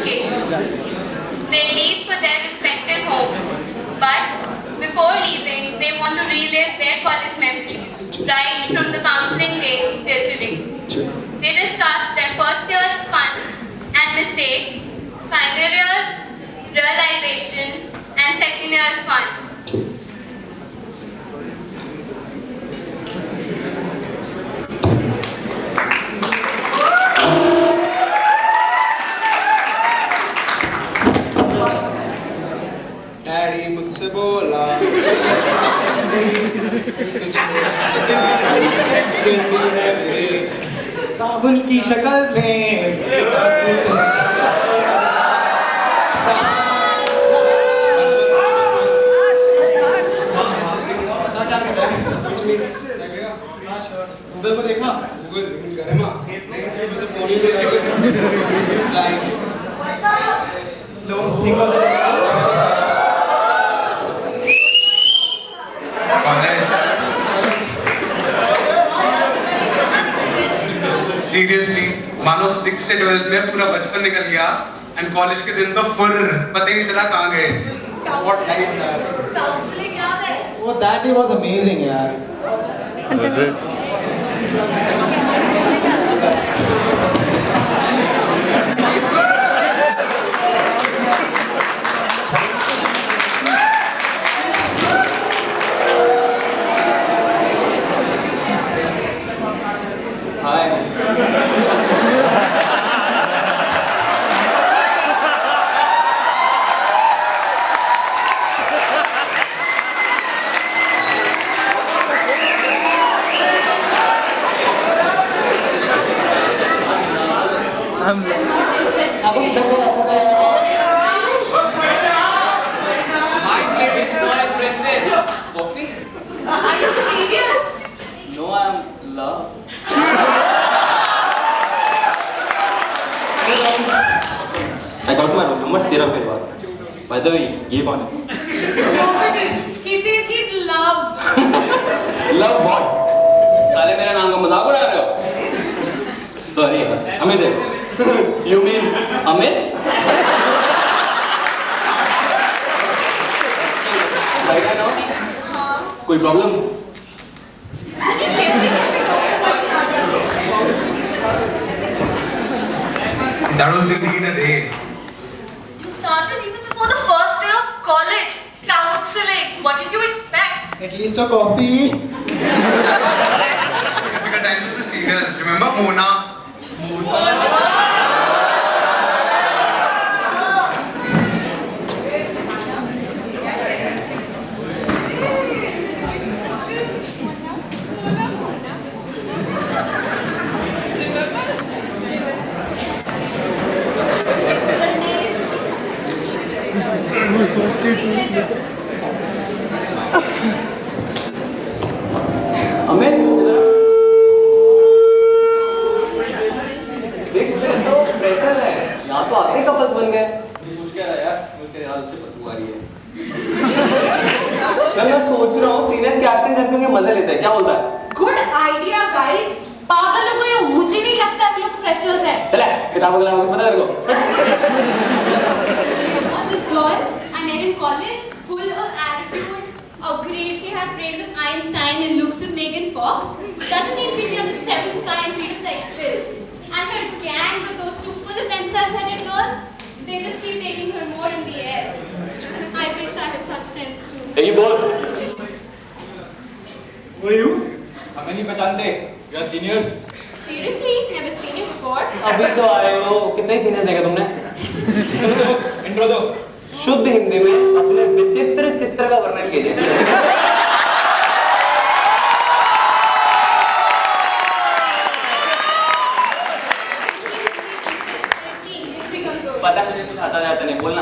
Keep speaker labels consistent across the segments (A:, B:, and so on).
A: convocation. They leave for their respective homes, but before leaving, they want to relive their college memories, right from the counseling day till today. They discuss their first year's fun and mistakes, final year's realization, and second year's fun.
B: Daddy मुझसे बोला है मेरे साबुन की शक्ल में Google को देखा गूगल करे माँ तो फोन ही पे लाइक लोग ठीक बात है
C: सीरियसली मानो 6 से 12 में पूरा बचपन निकल गया एंड कॉलेज के दिन तो फुर पता ही नहीं चला कहाँ गए।
B: व्हाट लाइफ
D: काउंसलिंग याद है?
B: वो दैट डे वाज अमेजिंग यार।
D: Are you serious?
E: No, I'm love.
F: I got my roll number 13 फिर बात। By the way, ये कौन है?
D: Nobody. He says he's love.
F: Love what?
E: साले मेरे नाम का मजाक उड़ा रहे हो?
F: Sorry यार, अमित है। You mean Amit? Right now? कोई problem?
C: That was indeed a day.
D: You started even before the first day of college. Counseling. What did you expect?
B: At least a coffee.
C: Typical times with the seniors. Remember Mona?
E: Amit इधर देख तो pressure है यहाँ तो आखिरी couples बन गए।
F: सोच क्या रहा यार? तेरे हाथ से बदबू आ रही है।
E: मैं सोच रहा हूँ सीनियर्स की एक्टिंग करके मजे लेते हैं, क्या बोलता है?
D: Good idea, guys. पागल लोगों ये मुझे नहीं लगता कि लोग फ्रेशर्स हैं।
E: चले किताब वगैरह पता तेरे को?
A: This girl I met in college, full of attitude, how great she has brains of Einstein and looks of Megan Fox, doesn't mean she'll be on the seventh sky and treat us like Phil. And her gang with those two full of themselves headed girl, they just keep taking her more in the air. I wish I had such friends too.
E: यही बोल।
B: Who are you?
E: हमें नहीं पहचानते, we are seniors।
A: Seriously? Never seen you before?
E: अभी तो आए हो, कितने सीनियर्स देखे तुमने?
B: इंट्रो दो।
E: शुद्ध हिंदी में अपने विचित्र चित्र का वर्णन कीजिए। पता मुझे कुछ आता जाता नहीं, बोलना।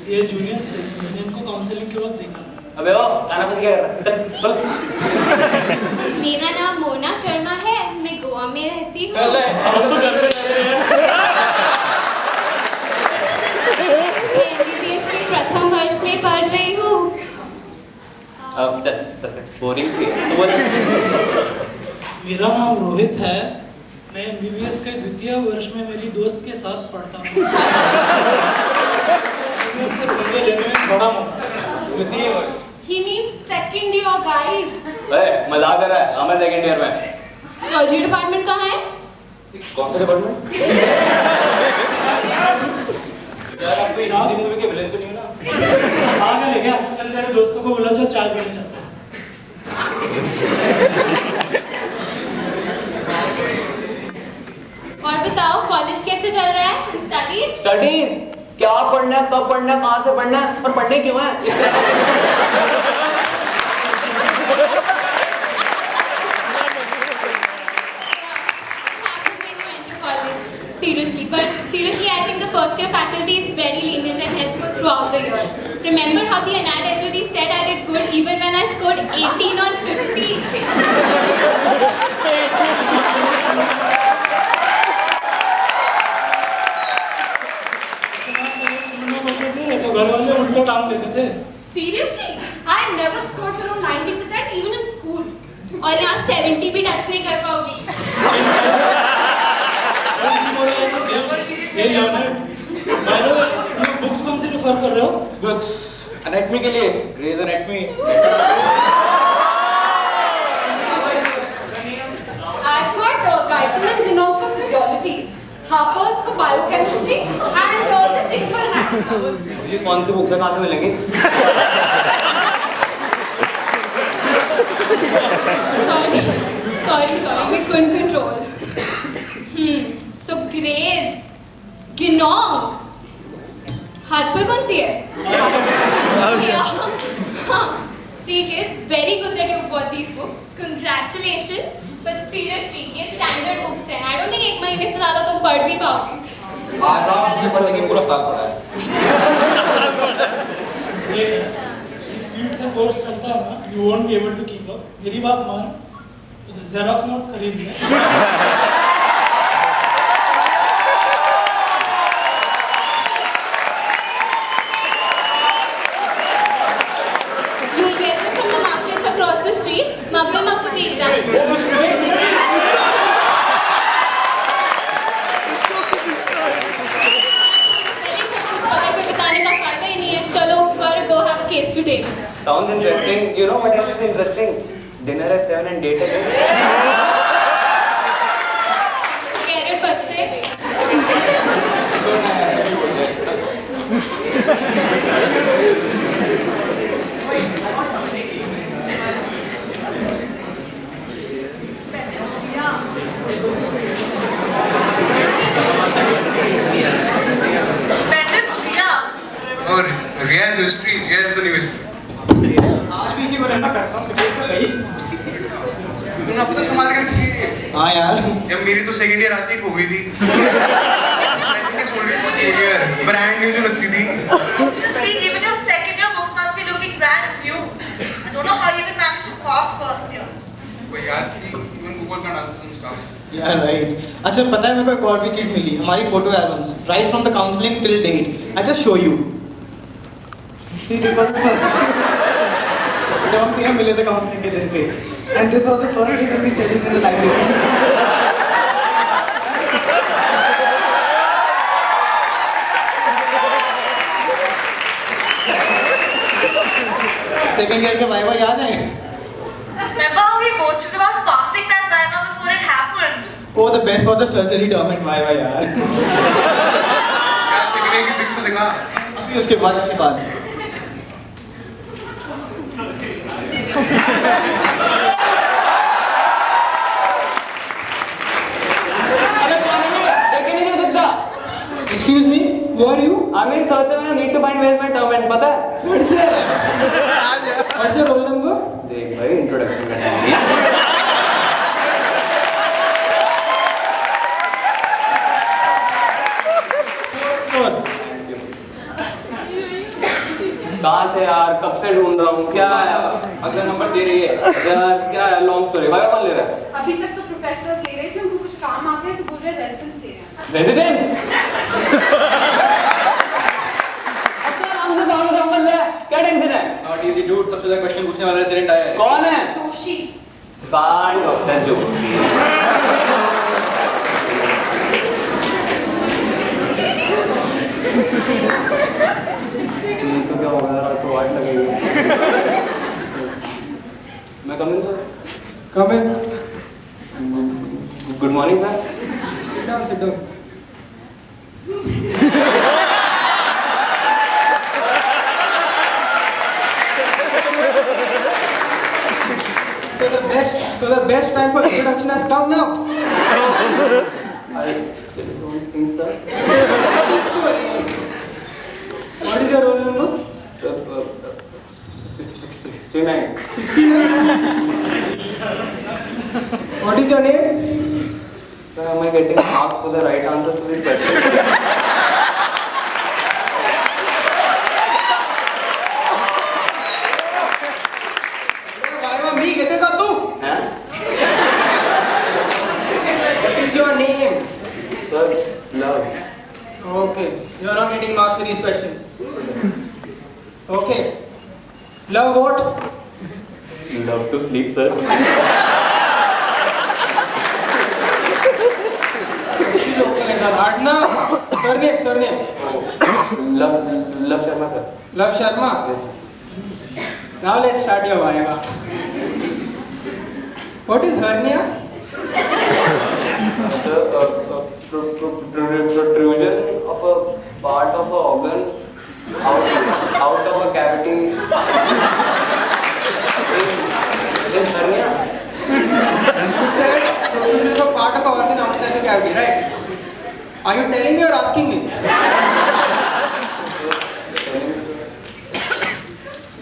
G: ये जूनियर्स हैं, इनको काउंसलिंग के वक्त देखा।
E: अबे ओ, गाना बज क्या कर रहा है? बोल।
A: मेरा नाम मोना शर्मा है, मैं गोवा में रहती हूँ। मैं MBBS के प्रथम वर्ष में पढ़ रही हूँ।
E: बोरिंग सी है। तो बोल।
G: मेरा नाम रोहित है, मैं MBBS के द्वितीय वर्ष में मेरी दोस्त के साथ पढ़ता हूँ। लेने में बड़ा मौका। द्वितीय वर्ष।
D: He means second year, guys.
E: मजाक कर रहा है, मैं सेकंड ईयर में।
A: सर्जरी डिपार्टमेंट कहाँ है?
E: कौन सा डिपार्टमेंट?
G: यार आपको हिंदी मूवी के विलेन तो नहीं हो ना? पागल है क्या? कल तेरे दोस्तों को बोला चल चाय पीने चलते हैं।
A: और बताओ कॉलेज कैसे चल रहा है? स्टडीज?
E: स्टडीज क्या पढ़ना है, कब पढ़ना है, कहाँ से पढ़ना है और पढ़ने क्यों है?
A: Seriously, I think the first year faculty is very lenient and helpful throughout the year. Remember how the Anad HOD said I did good even when I scored 18 on 50?
G: तो घर वाले उल्टा टांग देते थे।
D: Seriously? I never scored around 90% even in school.
A: और यहाँ 70 भी टच नहीं कर पाओगी।
G: Hey Leonard, by the way, तुम बुक्स कौन से रेफर कर रहे हो?
B: बुक्स एनाटॉमी के लिए Gray's anatomy
D: I've got Guyton and Ginong for physiology, Harper's for biochemistry, and this thing for anatomy.
E: ये कौन सी बुक्स है, कहाँ से मिलेंगी?
A: Sorry, we couldn't control. So Grace, Ginong, Harper कौन सी है? Yeah. See kids, very good that you bought these books. Congratulations. But seriously, ये standard books हैं. I don't think एक महीने से ज़्यादा तुम पढ़ भी पाओगे.
F: आराम से पढ़ने की पूरा साल पढ़ा है।
G: ये स्पीड से कोर्स चलता है ना, you won't be able to keep up. मेरी बात मान, ज़ेरॉक्स नोट्स खरीद ले।
A: You will get them from the markets across the street. Mug them up for the exam.
E: Sounds interesting. You know what else is interesting? Dinner at 7 and date at 8.
A: Get it, बच्चे?
C: और real history, real तो नहीं history.
B: आज भी इसी को रहना करता हूँ तो भाई
C: तूने अब तक संभाल कर रखी है।
B: हाँ यार
C: जब मेरी तो सेकंड ईयर आती खो गई थी। I think it's already 14 year, brand new जो लगती थी।
D: Honestly, even your second year books must be looking brand new. I don't know how you even managed to pass first year.
C: कोई याद थी, इवन गूगल का dance था उसका।
B: यार राइट अच्छा पता है मेरे को एक और भी चीज़ मिली हमारी photo albums right from the counselling till date I just show you see this was the first जब हम तीनों मिले थे काउंसलिंग के दिन पे and this was the first day we studied in the library second year के viva याद है
D: Remember how we boasted about passing that Viva before it happened?
B: Oh, the best was the surgery term at viva यार
C: क्या second year की pics तो दिखा।
B: अभी उसके बाद Excuse me, who are you?
E: I'm in third sem and I need to find where's my term end. पता है?
B: What's your roll number?
E: देख भाई इंट्रोडक्शन का टाइम है। कहाँ से यार कब से ढूंढ रहा हूँ क्या है अगला नंबर दे रही है यार क्या है लॉन्ग स्टोरी भाई कौन ले रहा है
H: अभी तक तो प्रोफेसर ले रहे थे उनको कुछ काम आ गया तो बोल रहे रेजिडेंस ले रहे हैं
E: रेजिडेंस अपना नाम से बाहर नंबर ले क्या टेंशन है
F: Not easy dude, सबसे ज्यादा क्वेश्चन पूछने वाला रेसिडेंट आया है।
E: कौन है
H: जोशी
E: कांड ऑफ द जोशी वाइट लगेगी। May come in sir?
B: Come in.
E: Good morning sir.
B: Sit down, sit down. So the best time for introduction has come now.
E: I don't think sir.
B: What is your roll number?
E: Sir, 69.
B: What is your name?
E: Sir, am I getting marks for the right answer to this question?
B: Why me? Get तू?
E: Huh?
B: What is your name?
E: Sir, love.
B: Okay, you are not getting marks for these questions. Okay. Love what?
E: Love to sleep, sir.
B: Adna, surname.
E: Love Sharma, sir.
B: Love Sharma.
E: Yes.
B: Now let's start your Viva. What is hernia?
E: Sir, protrusion of a part of an organ out of a cavity is hernia.
B: You said protrusion of a part of an organ outside the cavity, right? Are you telling me or asking me?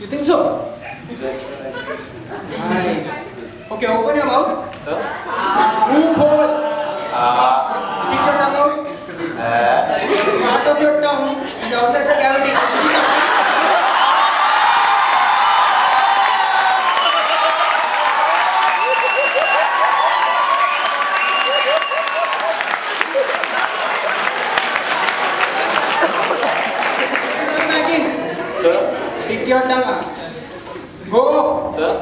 B: You think so? Nice. Okay, open your mouth.
E: Sir?
B: Move hole. Stick your tongue out. Part of your tongue is outside the cavity.
E: Sir?
B: Stick your tongue out. Go.
E: Sir?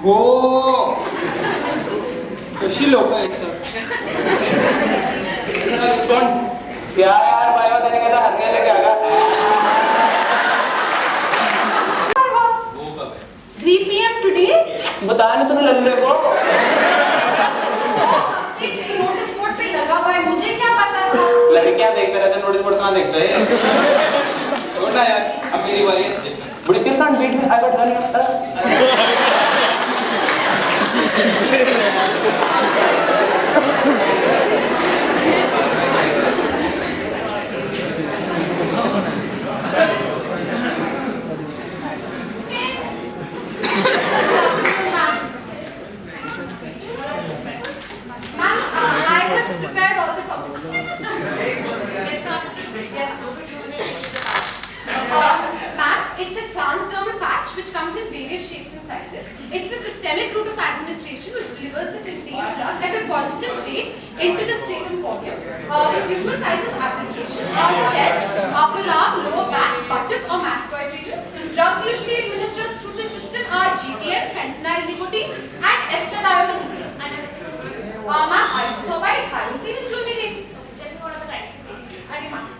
B: Go. कशी लोक आहेत
E: कौन? क्या यार भाई देने का था हरने लेके आगा
D: 3 PM today?
E: बताया नहीं तूने लल्ले को
D: नोटिस बोर्ड पे लगा हुआ है, मुझे क्या पता था?
E: लड़कियां देखते रहते नोटिस बोर्ड कहाँ देखते हैं
B: छोटा यार अब मेरी बारी है
E: But still can't beat me. I got done.
D: Ma'am, I have prepared all the topics. Yes. Ma'am, it's a transdermal patch which comes in various shapes and sizes. It's a systemic route of administration which delivers the contained drug at a constant rate into the sternum column. Its usual sites of application are chest, upper arm, lower back, buttock or mastoid region. Drugs usually administered through the system are GTN, fentanyl, nicotine and estradiol. Ma'am, isosobite, hyoscine and clonidine.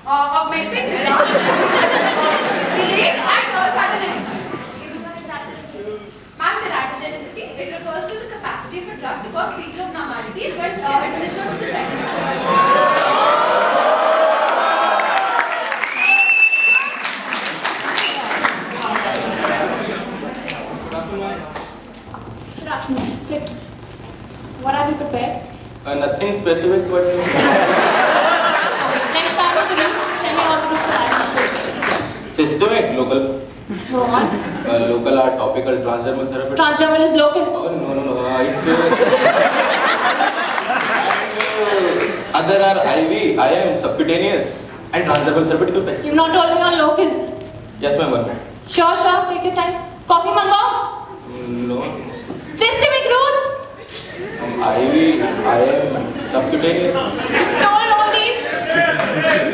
D: Augmented, delayed and sudden. Ma'am, teratogenicity, it refers to the capacity of a drug to cause fetal abnormalities when administered to the pregnant woman. Good afternoon. Sit. What have you prepared?
E: Nothing specific, but
D: Let's start with the roots. Tell me all the roots of administration.
E: systemic, local.
D: Go on.
E: Local are topical, transdermal therapy.
D: Transdermal is local.
E: Oh, no. It's other are IV, IM, subcutaneous, and transdermal therapeutic.
D: You've not told me on local.
E: Yes, ma'am.
D: Sure. Take your time. Coffee mango.
E: No.
D: Systemic roots.
E: IV, IM, subcutaneous.
D: Told all these.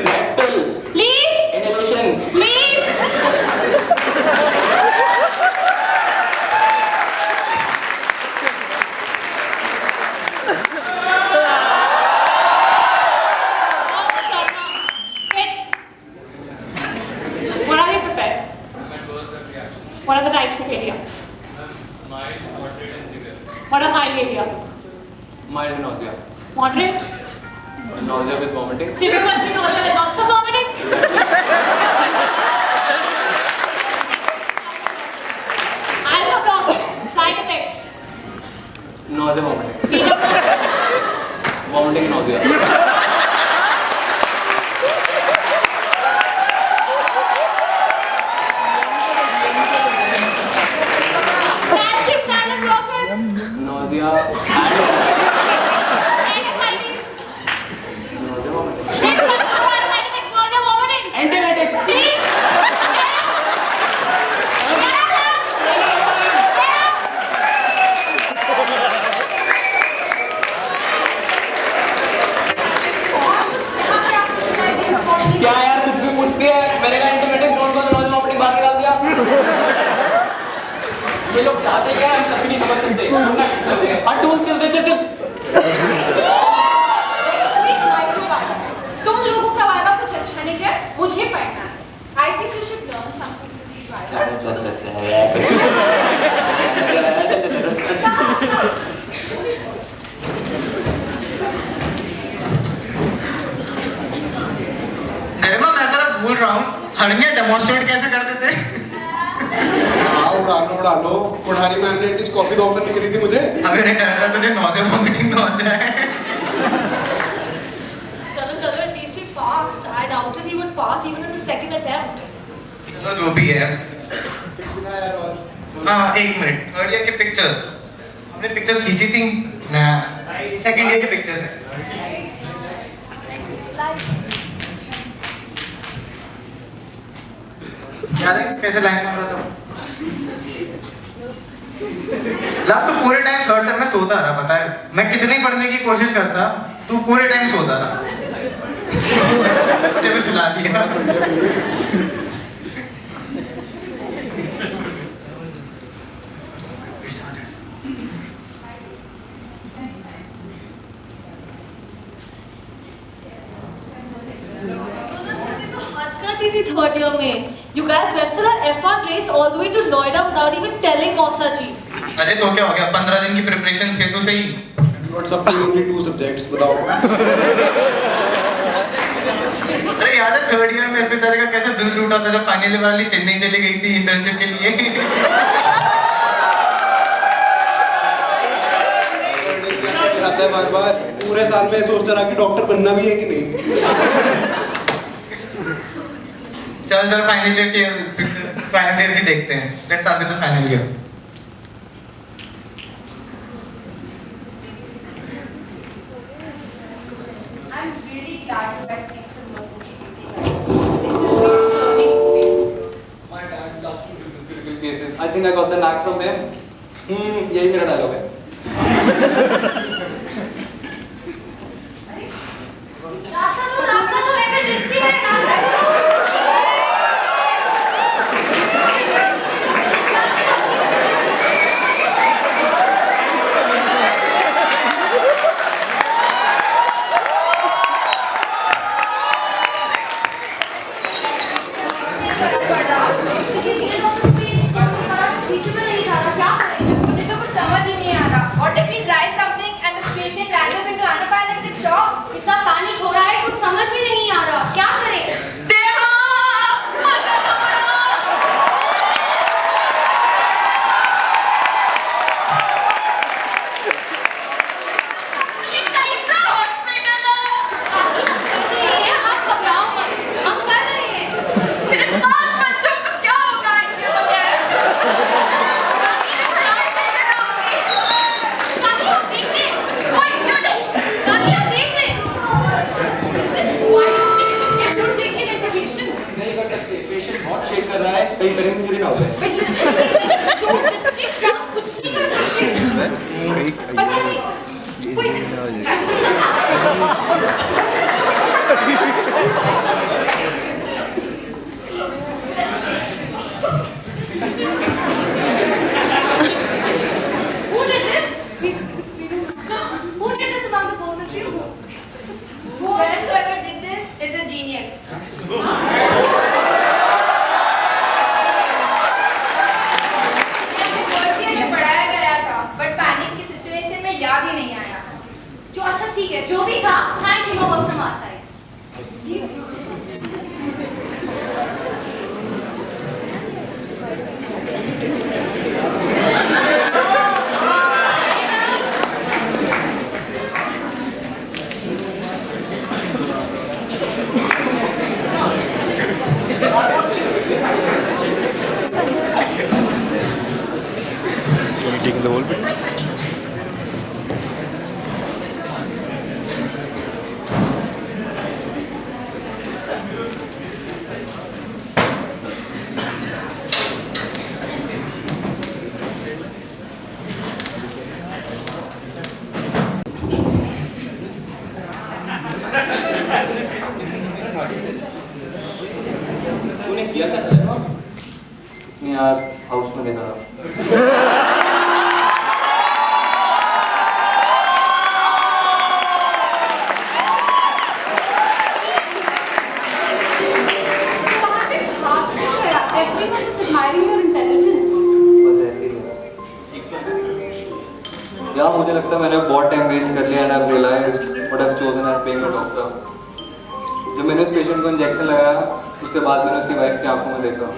E: Rectal,
D: Leave.
E: inhalation.
D: Leave. Sit. What have you prepared?
E: ये लोग चाहते क्या है हम कभी नहीं समझ सकते। और टूल चल रहे थे
D: तुम लोगों का वाइवा कुछ अच्छा नहीं है, मुझे पढ़ना है। I think you should learn something from these vibas.
C: गरिमा मैं जरा भूल रहा हूँ हड़मिया डेमोन्स्ट्रेट कैसे करते थे?
I: हाँ उड़ा लो। पुढ़ारी मैम ने एटलीस्ट कॉफी तो ऑफर नहीं करी थी मुझे।
C: अगर ये डर था तुझे नौसे वॉमिटिंग ना हो जाए।
H: चलो, at least he passed. I doubted he would pass even in the second attempt.
C: चलो जो भी है। हाँ एक मिनट, थर्ड ईयर के पिक्चर्स हमने पिक्चर्स खींची थी ना, सेकंड ईयर के पिक्चर्स है। याद है कैसे लाइन मार रहा था? लव तो पूरे टाइम थर्ड सेम में सोता रहा, पता है मैं कितनी पढ़ने की कोशिश करता तू पूरे टाइम सोता रहा। मुझे भी सुला दिया।
H: Third year में you guys went for that F1 race all the way to Noida without even telling Mausa ji.
C: अरे तो क्या हो गया, 15 दिन की प्रिपरेशन थे तो सही।
I: Not supplying only 2 subjects बताओ।
C: अरे याद है थर्ड ईयर में इस बेचारे का कैसे दिल टूटा था जब फाइनल वाली चेन्नई चली गई थी इंटर्नशिप के लिए।
I: आता है बार पूरे साल में सोचता रहा कि डॉक्टर बनना भी है कि नहीं।
C: चल फाइनल ईयर की देखते हैं। Let's start with the final year.
D: I'm really glad you guys came from emergency duty. It's a real learning experience.
E: My dad loves to do critical cases. I think I got the knack from them. यही मेरा dialogue है।
D: रास्ता दो, emergency है, रास्ता दो। इतना panic हो रहा है, कुछ समझ में नहीं आ रहा, क्या करें?
E: कहीं पर इंजरी ना हो जाए।
D: कुछ नहीं कर सकते। पता नहीं कोई Who did this? We don't. Who did this among the both of you?
H: Whoever did this is a genius.
D: जो अच्छा ठीक है, जो भी था, thank him over from our side.
F: taking the whole bit.
E: तूने किया क्या था? नहीं यार, हाउस में देखा था।
D: कहाँ से भागते हो यार? Everyone is admiring your intelligence.
E: बस ऐसे ही है। यार मुझे लगता है मैंने बहुत टाइम वेस्ट कर लिया and I realised what I have chosen as being a doctor. जब मैंने उस पेशेंट को इंजेक्शन लगाया, उसके बाद मैंने उसकी वाइफ की आंखों में देखा।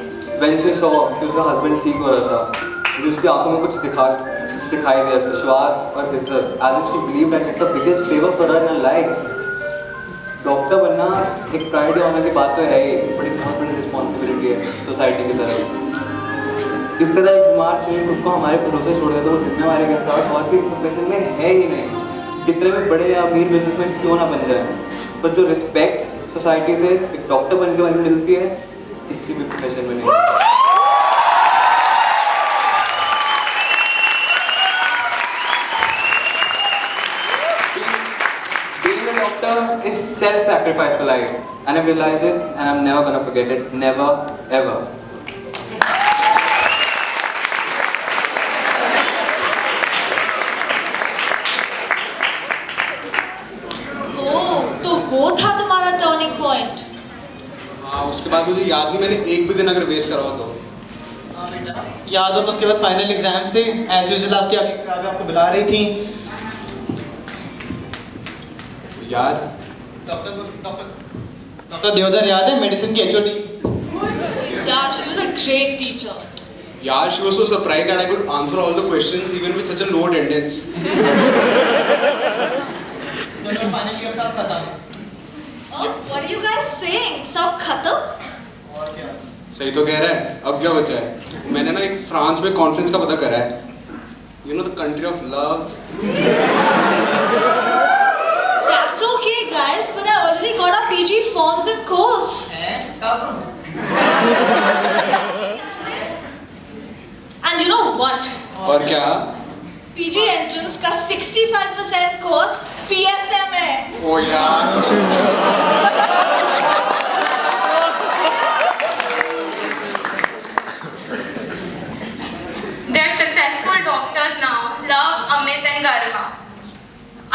E: व्हेन शी सॉ कि उसका हस्बैंड ठीक हो रहा था, मुझे उसकी आंखों में कुछ दिखाई दिया, विश्वास और इज्जत, as if she believed that it's the biggest favour for her in life. Doctor बनना एक प्राइड ऑनर की बात तो है ही, बट एक बहुत बड़ी रिस्पॉन्सिबिलिटी है सोसाइटी की तरफ। इस तरह एक बीमार शरीर खुद को हमारे भरोसे छोड़ देता, वो जिम्मेवारी के साथ और भी प्रोफेशन में है ही नहीं। कितने भी बड़े या अमीर बिजनेसमैन क्यों ना बन जाए, पर जो रिस्पेक्ट सोसाइटी से एक डॉक्टर बन के मिलती है, किसी भी प्रोफेशन में नहीं। Being a doctor is self-sacrifice for life, and I've realized this, and I'm never gonna forget it. Never, ever.
H: ओह, तो वो था तुम्हारा टर्निंग पॉइंट।
I: हाँ, उसके बाद मुझे याद नहीं मैंने एक भी दिन अगर वेस्ट करा हो तो।
B: याद हो तो उसके बाद फाइनल एग्जाम्स थे, एज यूजुअल आपकी किताबें आपको बुला रही थी।
I: यार
B: डॉक्टर देवधर याद है, मेडिसिन की HOD?
H: Yeah, she was a great teacher.
I: यार she was so surprised that I could answer all the questions even with such a low attendance.
B: चलो फाइनल ईयर सब खत्म।
H: What are you guys saying? सब खत्म?
B: और क्या?
I: सही तो कह रहा है, अब क्या बचा है? मैंने ना एक फ्रांस में कॉन्फ्रेंस का पता करा है। You know the country of love.
H: That's okay, guys, but I already got our PG forms and course.
B: हैं? कब?
H: And you know what?
I: और क्या?
H: PG entrance का 65% course PSM है.
I: ओ यार।
A: They're successful doctors now, Love, Amit and Garma.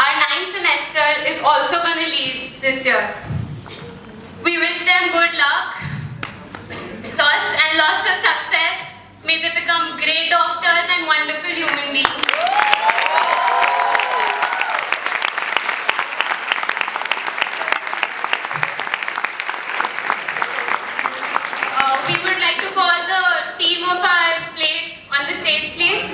A: Our 9th semester is also going to leave this year. We wish them good luck, lots and lots of success. May they become great doctors and wonderful human beings. We would like to call the team of our play on the stage, please.